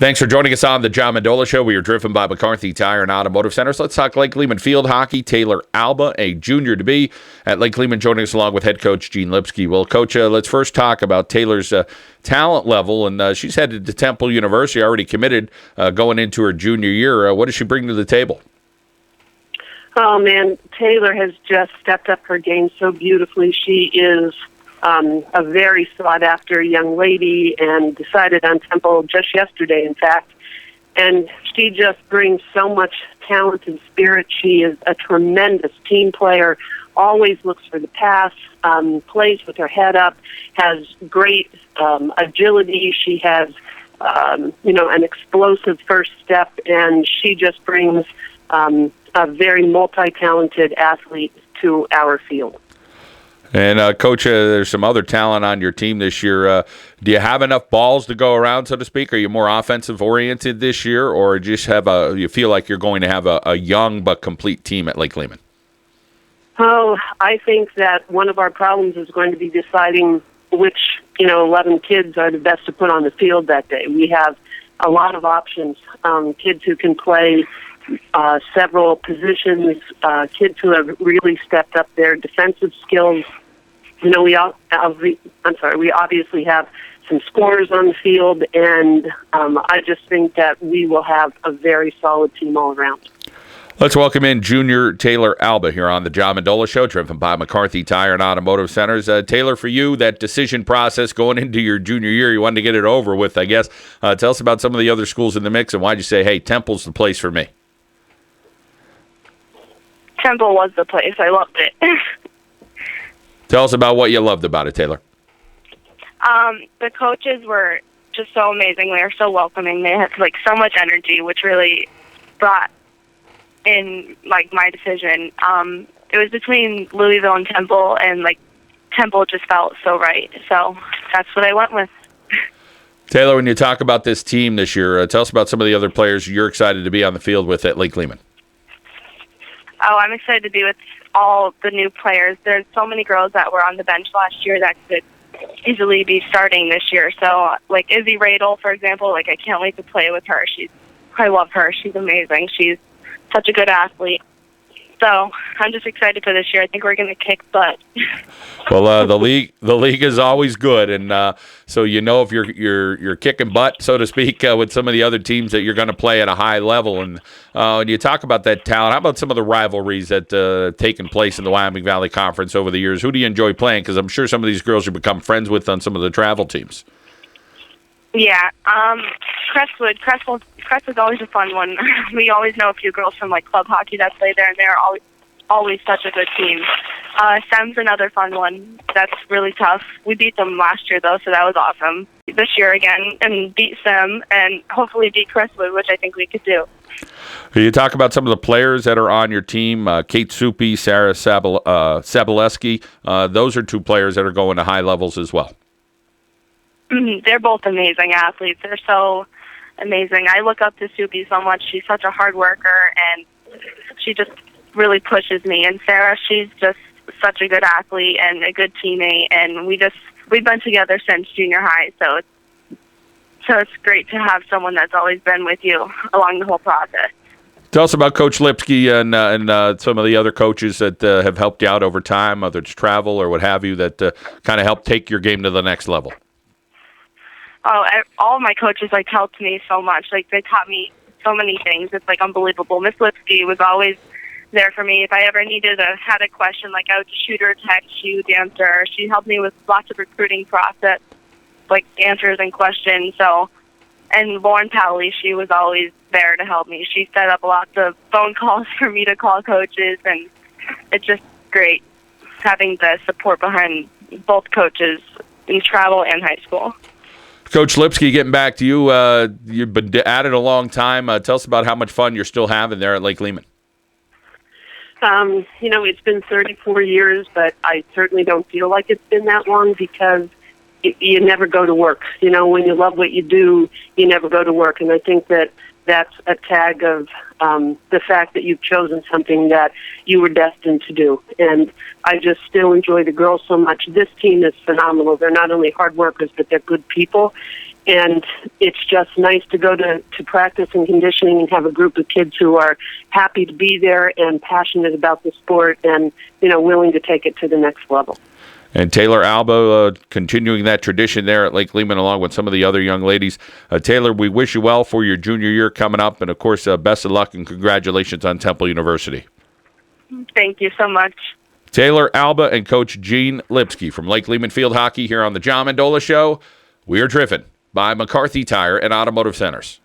Thanks for joining us on the John Mendola Show. We are driven by McCarthy Tire and Automotive Centers. Let's talk Lake-Lehman field hockey. Taylor Alba, a junior to be at Lake-Lehman, joining us along with head coach Gene Lipski. Well, Coach, let's first talk about Taylor's talent level. And she's headed to Temple University, already committed going into her junior year. What does she bring to the table? Oh, man, Taylor has just stepped up her game so beautifully. She is a very sought-after young lady and decided on Temple just yesterday, in fact. And she just brings so much talent and spirit. She is a tremendous team player, always looks for the pass, plays with her head up, has great agility. She has, an explosive first step, and she just brings a very multi-talented athlete to our field. And, Coach, there's some other talent on your team this year. Do you have enough balls to go around, so to speak? Are you more offensive-oriented this year, or just you feel like you're going to have a young but complete team at Lake-Lehman? Oh, I think that one of our problems is going to be deciding which, 11 kids are the best to put on the field that day. We have a lot of options, kids who can play several positions, kids who have really stepped up their defensive skills. We obviously have some scorers on the field, and I just think that we will have a very solid team all around. Let's welcome in junior Taylor Alba here on the John Mendola Show, driven by McCarthy Tire and Automotive Centers. Taylor, for you, that decision process going into your junior year, you wanted to get it over with, I guess. Tell us about some of the other schools in the mix, and why'd you say, hey, Temple's the place for me? Temple was the place. I loved it. Tell us about what you loved about it, Taylor. The coaches were just so amazing. They were so welcoming. They had so much energy, which really brought in my decision. It was between Louisville and Temple, and Temple just felt so right. So that's what I went with. Taylor, when you talk about this team this year, tell us about some of the other players you're excited to be on the field with at Lake-Lehman. Oh, I'm excited to be with all the new players. There's so many girls that were on the bench last year that could easily be starting this year. So, Izzy Radel, for example, I can't wait to play with her. I love her. She's amazing. She's such a good athlete. So I'm just excited for this year. I think we're going to kick butt. Well, the league is always good, and so if you're kicking butt, so to speak, with some of the other teams that you're going to play at a high level. And when you talk about that talent, how about some of the rivalries that taken place in the Wyoming Valley Conference over the years? Who do you enjoy playing? Because I'm sure some of these girls you become friends with on some of the travel teams. Yeah, Crestwood. Crestwood's always a fun one. We always know a few girls from club hockey that play there, and they're always such a good team. Sem's another fun one. That's really tough. We beat them last year though, so that was awesome. This year again, and beat Sem, and hopefully beat Crestwood, which I think we could do. You talk about some of the players that are on your team, Kate Soupy, Sarah Sabaleski. Those are two players that are going to high levels as well. They're both amazing athletes. They're so amazing. I look up to Soupy so much. She's such a hard worker, and she just really pushes me. And Sarah, she's just such a good athlete and a good teammate, and we've been together since junior high, so it's great to have someone that's always been with you along the whole process. Tell us about Coach Lipski and some of the other coaches that have helped you out over time, whether it's travel or what have you, that kind of helped take your game to the next level. Oh, all of my coaches helped me so much. They taught me so many things. It's unbelievable. Miss Lipski was always there for me. If I ever had a question, I would just shoot her a text. She would answer. She helped me with lots of recruiting process, answers and questions. And Lauren Powley, she was always there to help me. She set up lots of phone calls for me to call coaches, and it's just great having the support behind both coaches in travel and high school. Coach Lipski, getting back to you, you've been at it a long time. Tell us about how much fun you're still having there at Lake-Lehman. It's been 34 years, but I certainly don't feel like it's been that long because you never go to work. When you love what you do, you never go to work. And I think that that's a tag of the fact that you've chosen something that you were destined to do. And I just still enjoy the girls so much. This team is phenomenal. They're not only hard workers, but they're good people. And it's just nice to go to practice and conditioning and have a group of kids who are happy to be there and passionate about the sport and, willing to take it to the next level. And Taylor Alba continuing that tradition there at Lake-Lehman along with some of the other young ladies. Taylor, we wish you well for your junior year coming up. And, of course, best of luck and congratulations on Temple University. Thank you so much. Taylor Alba and Coach Gene Lipski from Lake-Lehman Field Hockey here on the John Mendola Show. We are driven by McCarthy Tire and Automotive Centers.